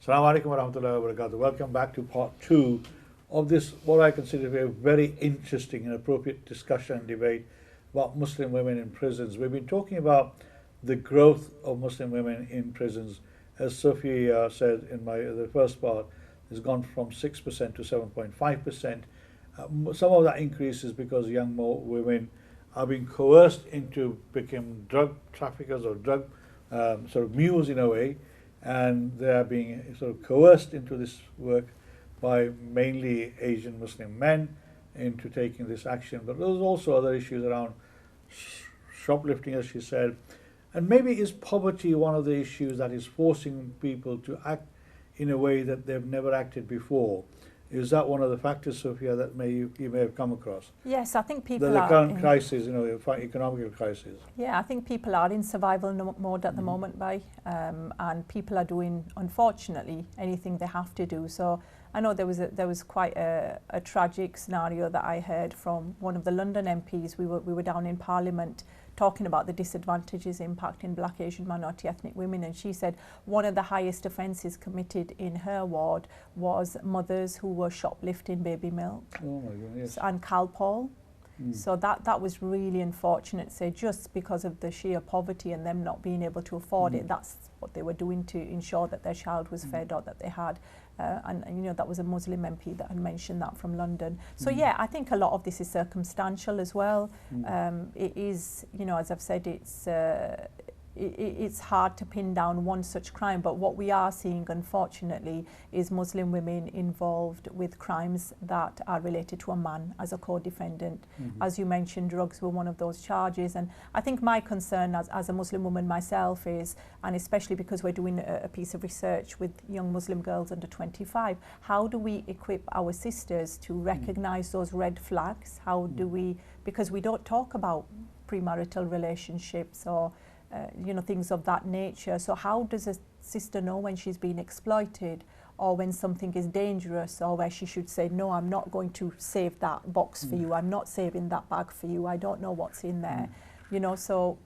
Assalamu alaikum wa rahmatullahi wa barakatuh. Welcome back to part 2 of this, what I consider to be a very interesting and appropriate discussion and debate about Muslim women in prisons. We've been talking about the growth of Muslim women in prisons. As Sophie said in the first part, has gone from 6% to 7.5%. Some of that increase is because young women are being coerced into becoming drug traffickers or drug sort of mules in a way, and they are being sort of coerced into this work by mainly Asian Muslim men into taking this action. But there's also other issues around shoplifting, as she said, and maybe is poverty one of the issues that is forcing people to act in a way that they've never acted before? Is that one of the factors, Sophia, that you may have come across? Yes, I think people the are current crisis, economic crisis. Yeah, I think people are in survival mode at the moment, and people are doing, unfortunately, anything they have to do. So I know there was quite a tragic scenario that I heard from one of the London MPs. We were down in Parliament talking about the disadvantages impacting Black, Asian, minority ethnic women, and she said one of the highest offences committed in her ward was mothers who were shoplifting baby milk. Oh my goodness. And Calpol. So that was really unfortunate. So just because of the sheer poverty and them not being able to afford it, that's what they were doing to ensure that their child was fed or that they had. And you know, that was a Muslim MP that had mentioned that from London. So yeah, I think a lot of this is circumstantial as well. It is, you know, as I've said, it's hard to pin down one such crime, but what we are seeing, unfortunately, is Muslim women involved with crimes that are related to a man as a co-defendant. As you mentioned, drugs were one of those charges, and I think my concern as a Muslim woman myself is, and especially because we're doing a piece of research with young Muslim girls under 25, how do we equip our sisters to recognise those red flags? How do we, because we don't talk about premarital relationships or you know, things of that nature. So how does a sister know when she's being exploited, or when something is dangerous, or where she should say, no, I'm not going to save that box for you, I'm not saving that bag for you, I don't know what's in there. You know, so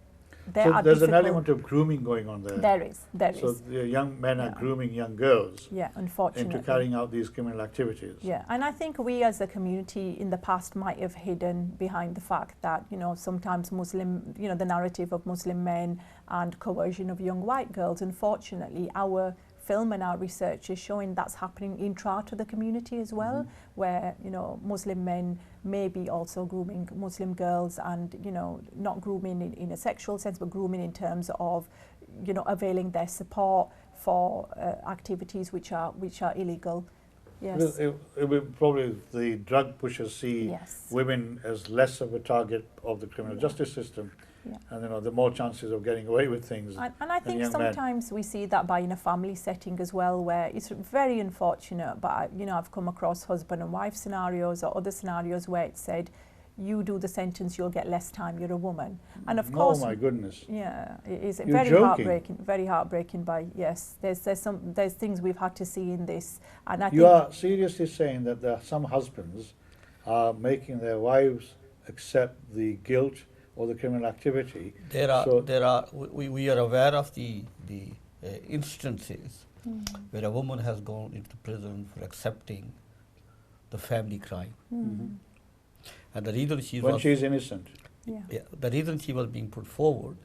there's an element of grooming going on there. There is. So the young men are grooming young girls unfortunately, into carrying out these criminal activities. Yeah, and I think we as a community in the past might have hidden behind the fact that, you know, sometimes Muslim, you know, the narrative of Muslim men and coercion of young white girls, unfortunately, our film and our research is showing that's happening intra to the community as well, where, you know, Muslim men may be also grooming Muslim girls, and, you know, not grooming in a sexual sense, but grooming in terms of, you know, availing their support for activities which are illegal. Yes. It would probably the drug pushers see women as less of a target of the criminal justice system. And you know, the more chances of getting away with things. And I think sometimes we see that in a family setting as well, where it's very unfortunate, but you know, I've come across husband and wife scenarios or other scenarios where it said, you do the sentence, you'll get less time, you're a woman. And of course, oh my goodness. Yeah, it is You're very joking. very heartbreaking. There's things we've had to see in this, and I you think are seriously saying that there are some husbands are making their wives accept the guilt or the criminal activity. We are aware of the instances where a woman has gone into prison for accepting the family crime. And the reason she is innocent. The reason she was being put forward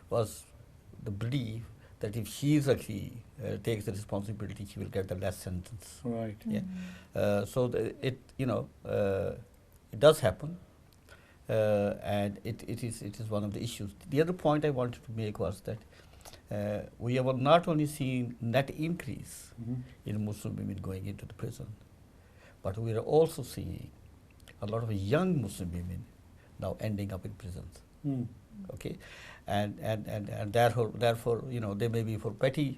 was the belief that if she actually takes the responsibility, she will get the less sentence. Right. So it does happen. And it is one of the issues. The other point I wanted to make was that we have not only seen net increase in Muslim women going into the prison, but we are also seeing a lot of young Muslim women now ending up in prisons. Okay, and therefore, you know, they may be for petty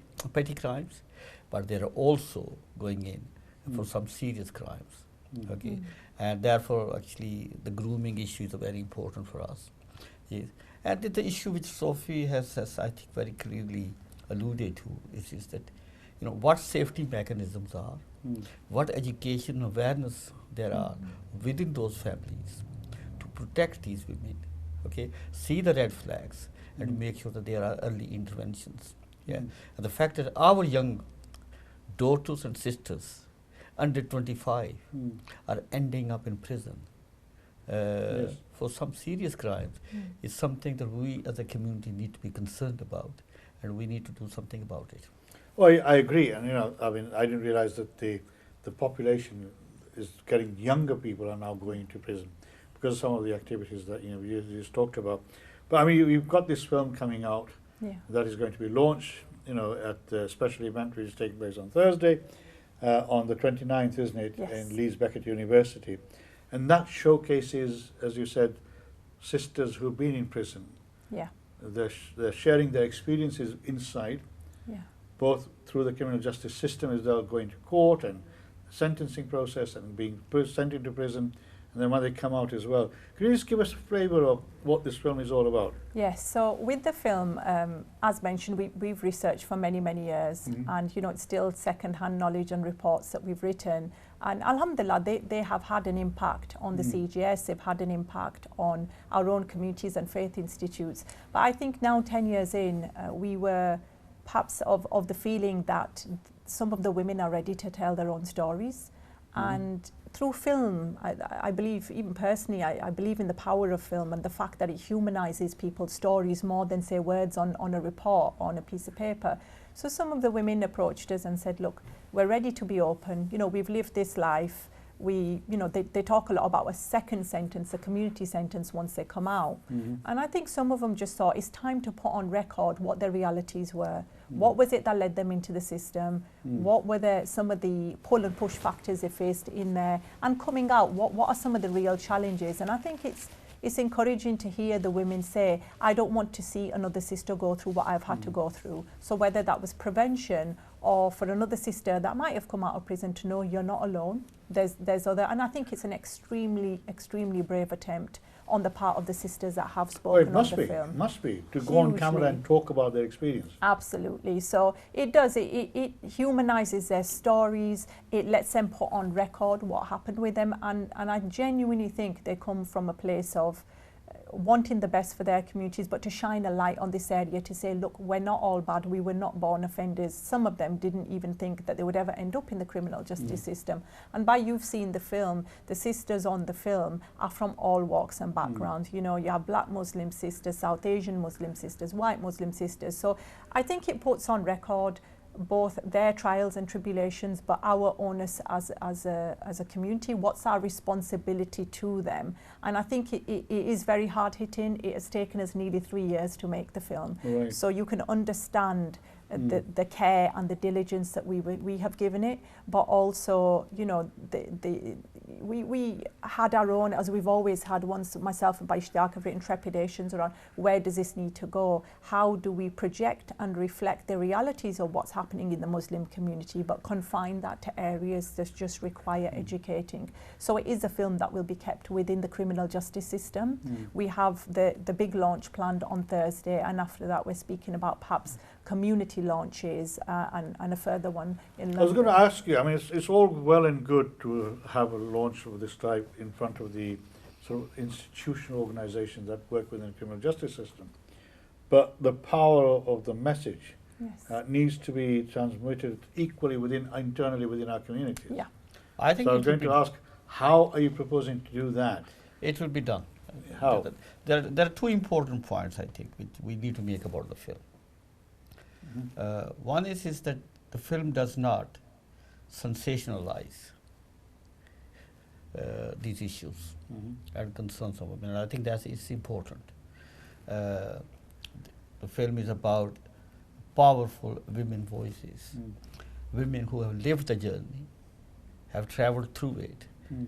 crimes, but they are also going in for some serious crimes. Okay, and therefore, actually, the grooming issue is very important for us. Yes. And the issue which Sophie has I think, very clearly alluded to is that, you know, what safety mechanisms are, what education awareness there are within those families to protect these women. Okay, see the red flags and make sure that there are early interventions. And the fact that our young daughters and sisters under 25 are ending up in prison Yes. for some serious crimes is something that we as a community need to be concerned about, and we need to do something about it. Well, I agree, and I mean, I didn't realize that the population is getting younger people are now going to prison because of some of the activities that you just talked about. But I mean, you've got this film coming out that is going to be launched, at the special event which is taking place on Thursday, on the 29th, isn't it, Yes. in Leeds Beckett University, and that showcases, as you said, sisters who've been in prison. Yeah. They're sharing their experiences inside, Yeah. both through the criminal justice system as they're going to court and sentencing process and being sent into prison, and then when they come out as well. Can you just give us a flavour of what this film is all about? Yes, so with the film, as mentioned, we've researched for many, many years, and it's still second-hand knowledge and reports that we've written. And alhamdulillah, they have had an impact on the CGS, they've had an impact on our own communities and faith institutes. But I think now, 10 years in, we were perhaps of the feeling that some of the women are ready to tell their own stories. And through film, I believe, even personally, I believe in the power of film and the fact that it humanizes people's stories more than, say, words on a report, on a piece of paper. So some of the women approached us and said, look, we're ready to be open. We've lived this life. They talk a lot about a second sentence, a community sentence once they come out. And I think some of them just thought it's time to put on record what their realities were. What was it that led them into the system? What were some of the pull and push factors they faced in there? And coming out, what are some of the real challenges? And I think it's encouraging to hear the women say, I don't want to see another sister go through what I've had to go through. So whether that was prevention or for another sister that might have come out of prison to know you're not alone, there's other, and I think it's an extremely, extremely brave attempt on the part of the sisters that have spoken on the film. It must be, to go on camera and talk about their experience. Absolutely. So it does, it humanizes their stories, it lets them put on record what happened with them, and I genuinely think they come from a place of wanting the best for their communities, but to shine a light on this area to say, look, we're not all bad, we were not born offenders. Some of them didn't even think that they would ever end up in the criminal justice system. And by you've seen the film, the sisters on the film are from all walks and backgrounds. You have Black Muslim sisters, South Asian Muslim sisters, white Muslim sisters. So I think it puts on record both their trials and tribulations, but our onus as a community, what's our responsibility to them? And I think it is very hard hitting. It has taken us nearly 3 years to make the film. Right. So you can understand the care and the diligence that we have given it, but also, we had our own, as we've always had, once myself and Baishtaq have written trepidations around where does this need to go? How do we project and reflect the realities of what's happening in the Muslim community, but confine that to areas that just require educating? So it is a film that will be kept within the criminal justice system. We have the big launch planned on Thursday, and after that we're speaking about perhaps community launches and a further one in London. I was going to ask you, I mean, it's all well and good to have a launch of this type in front of the sort of institutional organizations that work within the criminal justice system, but the power of the message needs to be transmitted equally internally within our communities. Yeah. I think so I was going to ask, how are you proposing to do that? It will be done. How? There are two important points, I think, which we need to make about the film. One is that the film does not sensationalize these issues and concerns of women. And I think that is important. The film is about powerful women voices, women who have lived the journey, have traveled through it,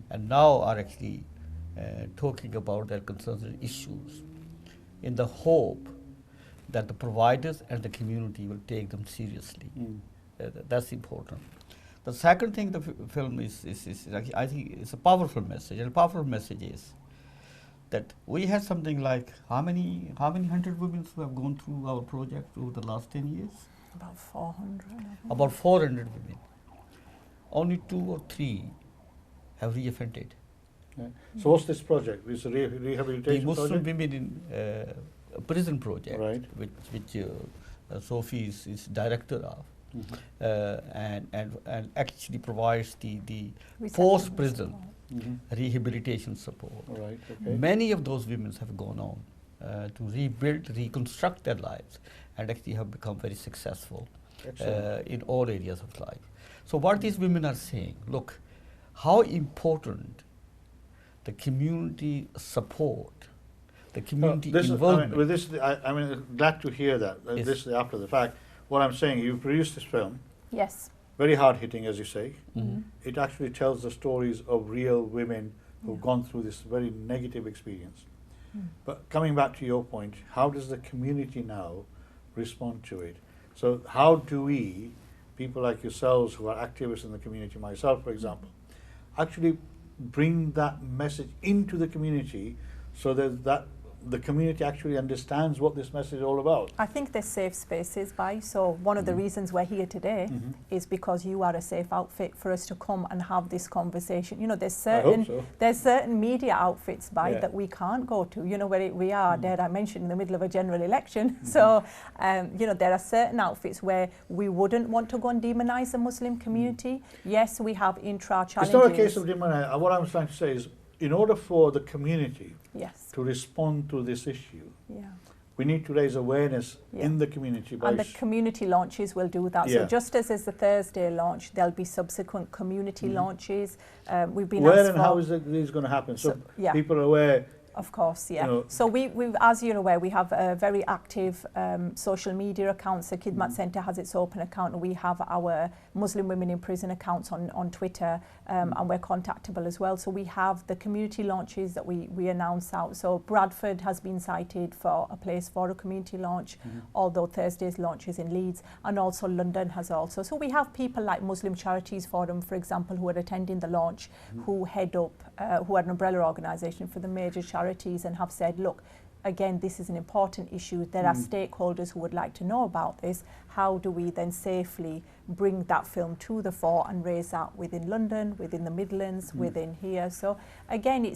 and now are actually talking about their concerns and issues in the hope that the providers and the community will take them seriously. That's important. The second thing the film is I think it's a powerful message, and a powerful message is that we had something like how many hundred women who have gone through our project over the last 10 years? About 400. About 400 women. Only 2 or 3 have reoffended. Yeah. So what's this project? It's a rehabilitation the Muslim project? women in prison project, Right. which Sophie is director of. and actually provides the Reception post-prison support. rehabilitation support. All right, okay. Many of those women have gone on to rebuild, reconstruct their lives, and actually have become very successful in all areas of life. So what these women are saying, look, how important the community support, the community involvement. With this, I'm glad to hear that. Yes. This is after the fact. What I'm saying, you produced this film, Yes. very hard hitting, as you say. Mhm. It actually tells the stories of real women who've gone through this very negative experience. But coming back to your point, how does the community now respond to it? So how do we, people like yourselves who are activists in the community, myself for example, actually bring that message into the community so that the community actually understands what this message is all about? I think there's safe spaces, so one of the reasons we're here today is because you are a safe outfit for us to come and have this conversation. You know, there's certain media outfits that we can't go to, you know, where we are, dare I mention, in the middle of a general election. So, you know, there are certain outfits where we wouldn't want to go and demonise the Muslim community. Yes, we have intra-challenges. It's not a case of demonizing. What I'm trying to say is, in order for the community to respond to this issue, we need to raise awareness in the community. And the community launches will do that. So just as is the Thursday launch, there'll be subsequent community launches. We've been where and how is this going to happen? So people are aware. Of course, yeah. You know, so we, as you're aware, we have a very active social media accounts. The Khidmat Centre has its open account, and we have our Muslim Women in Prison accounts on Twitter, and we're contactable as well. So we have the community launches that we announce out. So Bradford has been cited for a place for a community launch, although Thursday's launch is in Leeds, and also London has also. So we have people like Muslim Charities Forum, for example, who are attending the launch, who head up, who are an umbrella organisation for the major charities, and have said, look, again, this is an important issue. There are stakeholders who would like to know about this. How do we then safely bring that film to the fore and raise that within London, within the Midlands, within here? So again,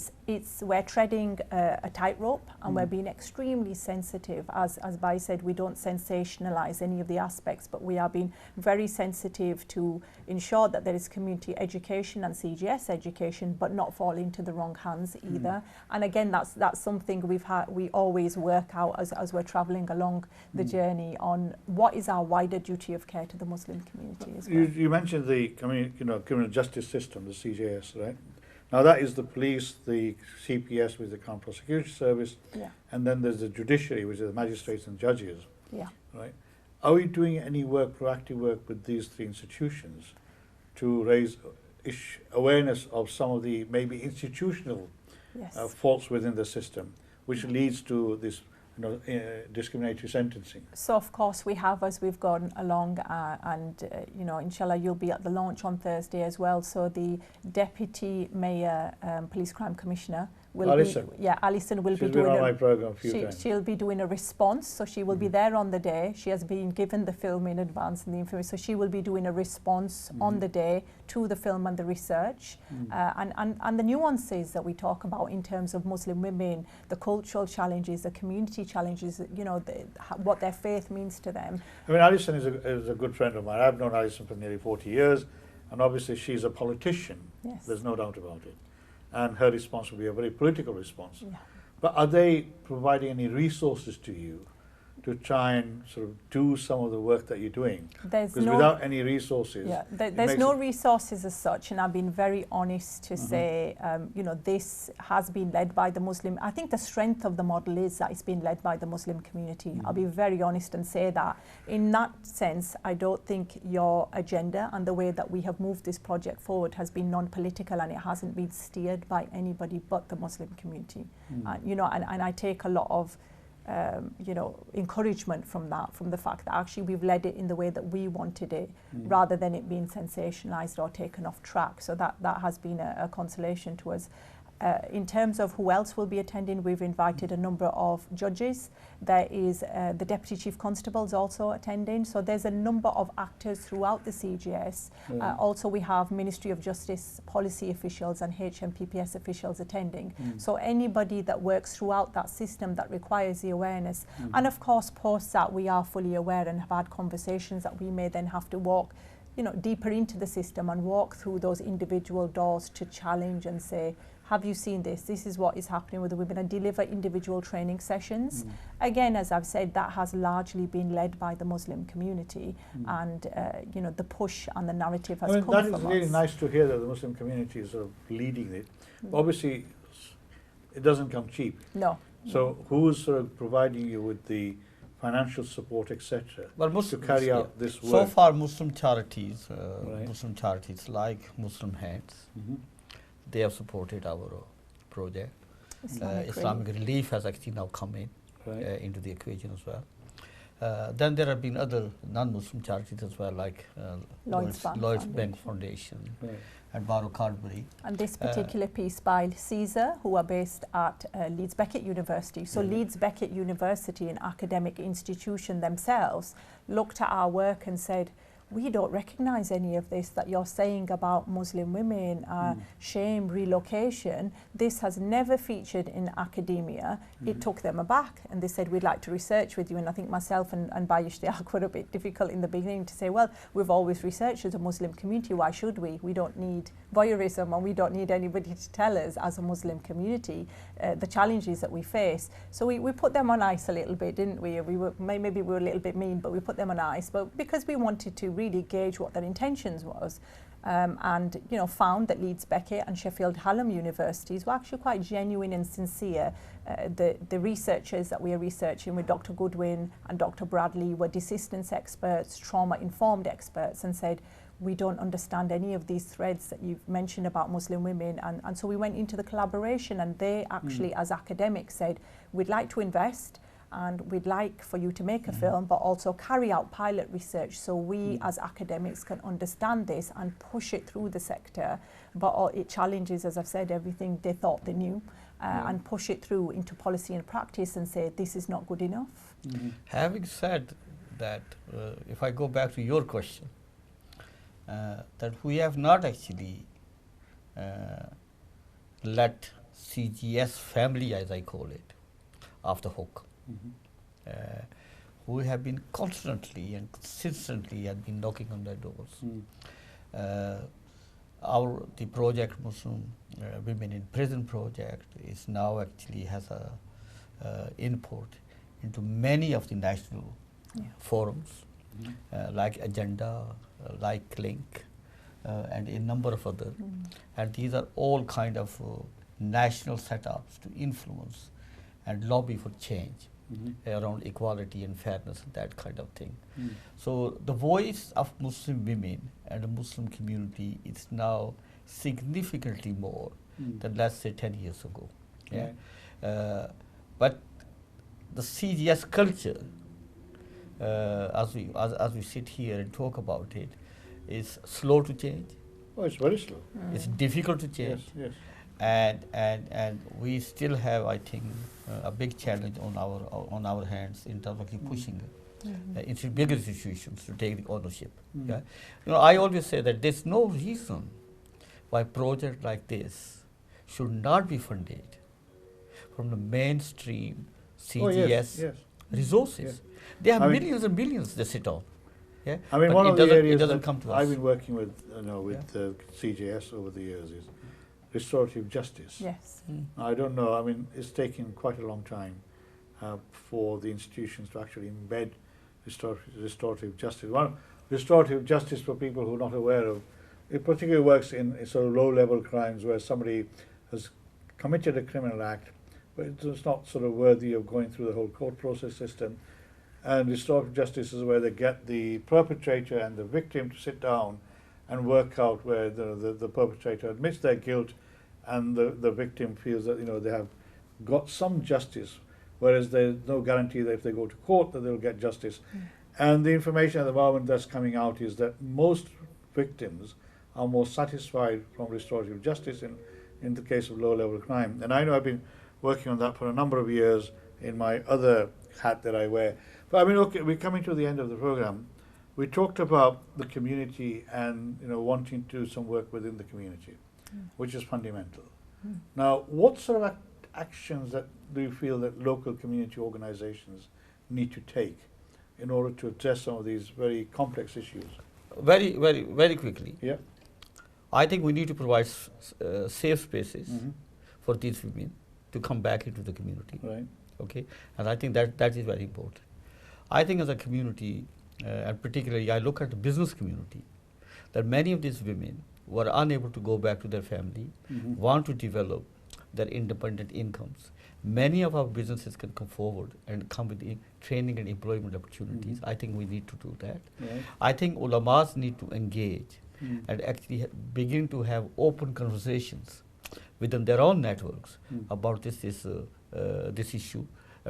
we're treading a tightrope, and we're being extremely sensitive. As Bai said, we don't sensationalise any of the aspects, but we are being very sensitive to ensure that there is community education and CGS education, but not fall into the wrong hands either. And again, that's something we always work out as we're travelling along the journey on what is our wider duty of care to the Muslim community as well. You mentioned the criminal justice system, the CJS, right? Now that is the police, the CPS, which is the Crown Prosecution Service, and then there's the judiciary, which is the magistrates and judges. Right? Are we doing any proactive work with these three institutions to raise awareness of some of the maybe institutional faults within the system, which leads to this discriminatory sentencing? So of course we have, as we've gone along, and inshallah you'll be at the launch on Thursday as well. So the Deputy Mayor Police Crime Commissioner will Alison will be doing on my program a few times. She'll be doing a response, so she will be there on the day. She has been given the film in advance and the information, so she will be doing a response on the day to the film and the research, and the nuances that we talk about in terms of Muslim women, the cultural challenges, the community challenges, what their faith means to them. I mean, Alison is a good friend of mine. I've known Alison for nearly 40 years, and obviously she's a politician. Yes. There's no doubt about it. And her response will be a very political response. But are they providing any resources to you to try and sort of do some of the work that you're doing? Because without any resources, there's no resources as such, and I've been very honest to say, this has been led by the Muslim. I think the strength of the model is that it's been led by the Muslim community. I'll be very honest and say that. In that sense, I don't think your agenda and the way that we have moved this project forward has been non-political, and it hasn't been steered by anybody but the Muslim community. And I take a lot of encouragement from that, from the fact that actually we've led it in the way that we wanted it, rather than it being sensationalized or taken off track. So that has been a consolation to us. In terms of who else will be attending, we've invited a number of judges. There is the Deputy Chief Constables also attending. So there's a number of actors throughout the CGS. Also we have Ministry of Justice policy officials and HMPPS officials attending. So anybody that works throughout that system that requires the awareness. And of course post that we are fully aware and have had conversations that we may then have to walk deeper into the system and walk through those individual doors to challenge and say, have you seen this? This is what is happening with the women, and deliver individual training sessions. Again, as I've said, that has largely been led by the Muslim community, and the push and the narrative has come from us. That is really nice to hear that the Muslim community is sort of leading it. Obviously, it doesn't come cheap. No. So who's sort of providing you with the financial support, etc., well, to carry out this work? So far, Muslim charities, Right. like Muslim Hands, they have supported our project. Islamic Relief has actually now come in Right. into the equation as well. Then there have been other non-Muslim charities as well, like Lloyds Bank Foundation Right. and Barrow Cadbury. And this particular piece by Caesar, who are based at Leeds Beckett University. So Leeds Beckett University, an academic institution themselves, looked at our work and said, we don't recognise any of this that you're saying about Muslim women, shame, relocation. This has never featured in academia. It took them aback, and they said, we'd like to research with you. And I think myself and Bayishtiyaq were a bit difficult in the beginning to say, well, we've always researched as a Muslim community, why should we? We don't need voyeurism, and we don't need anybody to tell us as a Muslim community the challenges that we face. So we put them on ice a little bit, didn't we? Maybe we were a little bit mean, but we put them on ice, but because we wanted to really gauge what their intentions was, and found that Leeds Beckett and Sheffield Hallam universities were actually quite genuine and sincere. The researchers that we are researching with Dr. Goodwin and Dr. Bradley were desistance experts, trauma-informed experts, and said, we don't understand any of these threads that you've mentioned about Muslim women. And so we went into the collaboration, and they actually, as academics, said, we'd like to invest, and we'd like for you to make a film, but also carry out pilot research so we as academics can understand this and push it through the sector. But it challenges, as I've said, everything they thought they knew, and push it through into policy and practice and say, this is not good enough. Having said that, if I go back to your question, that we have not actually let CGS family, as I call it, off the hook. We have been constantly and consistently have been knocking on their doors. The project Muslim Women in Prison project is now actually has a input into many of the national forums, like Agenda, like Link, and a number of other. And these are all kind of national setups to influence and lobby for change around equality and fairness and that kind of thing. So the voice of Muslim women and the Muslim community is now significantly more than, let's say, 10 years ago. But the CGS culture, as we sit here and talk about it, is slow to change. Oh, it's very slow. It's difficult to change. Yes. And we still have, I think, a big challenge on our hands in terms of pushing into bigger institutions to take the ownership. I always say that there's no reason why projects like this should not be funded from the mainstream CGS resources. They have millions and billions they sit on. I mean, but one of the areas it doesn't that come to I've us. been working with, CGS over the years is restorative justice. Yes. I don't know, I mean, it's taken quite a long time for the institutions to actually embed restorative justice. Restorative justice, for people who are not aware of, it particularly works in sort of low-level crimes where somebody has committed a criminal act, but it's not sort of worthy of going through the whole court process system. And restorative justice is where they get the perpetrator and the victim to sit down and work out where the perpetrator admits their guilt and the victim feels that they have got some justice, whereas there's no guarantee that if they go to court that they'll get justice. And the information at the moment that's coming out is that most victims are more satisfied from restorative justice in the case of low-level crime. And I know I've been working on that for a number of years in my other hat that I wear. But I mean, okay, we're coming to the end of the program. We talked about the community and wanting to do some work within the community, which is fundamental. Now, what sort of actions that do you feel that local community organizations need to take in order to address some of these very complex issues? Very quickly. Yeah. I think we need to provide safe spaces Mm-hmm. for these women to come back into the community. Right. Okay, and I think that is very important. I think as a community, and particularly I look at the business community, that many of these women were unable to go back to their family, Mm-hmm. want to develop their independent incomes. Many of our businesses can come forward and come with training and employment opportunities. Mm-hmm. I think we need to do that. Right. I think ulamas need to engage Mm. and actually begin to have open conversations within their own networks Mm. about this this issue,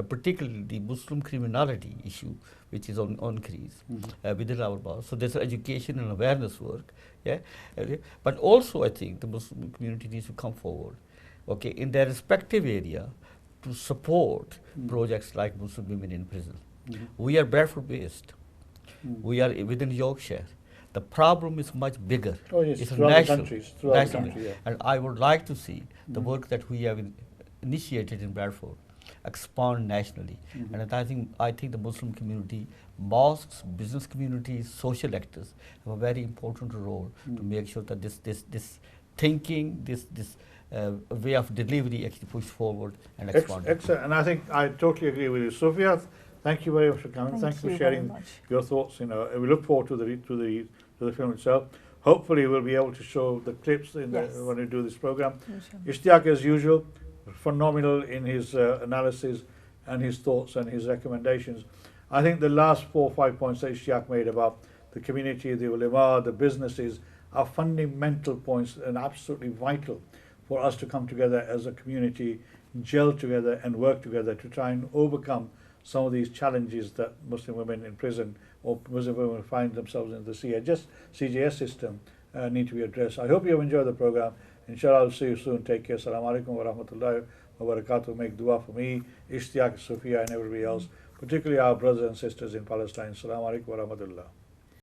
particularly the Muslim criminality issue, which is on increase Mhm. within our bars. So there's education and awareness work, yeah. But also I think the Muslim community needs to come forward, okay, in their respective area to support Mm. projects like Muslim women in prison. Mhm. We are Bradford based. Mm. We are within Yorkshire. The problem is much bigger. Oh yes, It's a throughout the national, countries, throughout the national. country, yeah. And I would like to see the Mhm. work that we have initiated in Bradford expand nationally. Mhm. And I think the Muslim community, mosques, business communities, social actors have a very important role to Mhm. make sure that this thinking, this way of delivery actually push forward and expand. Excellent, and I think I totally agree with you. Sophia, thank you very much for coming. Thank Thanks for you sharing very much. your thoughts. And we look forward to the film itself. Hopefully, we'll be able to show the clips Yes. when we do this program. Inshallah. Ishtiaq, as usual, phenomenal in his analysis and his thoughts and his recommendations. I think the last 4 or 5 points that Ishtiaq made about the community, the ulama, the businesses are fundamental points and absolutely vital for us to come together as a community, gel together and work together to try and overcome some of these challenges that Muslim women in prison or Muslim women find themselves in the CJS system need to be addressed. I hope you have enjoyed the program. Inshallah, I'll see you soon. Take care. Assalamu alaikum wa rahmatullahi wa barakatuh. Make dua for me, Ishtiaq, Sophia and everybody else, particularly our brothers and sisters in Palestine. Assalamu alaikum wa rahmatullah.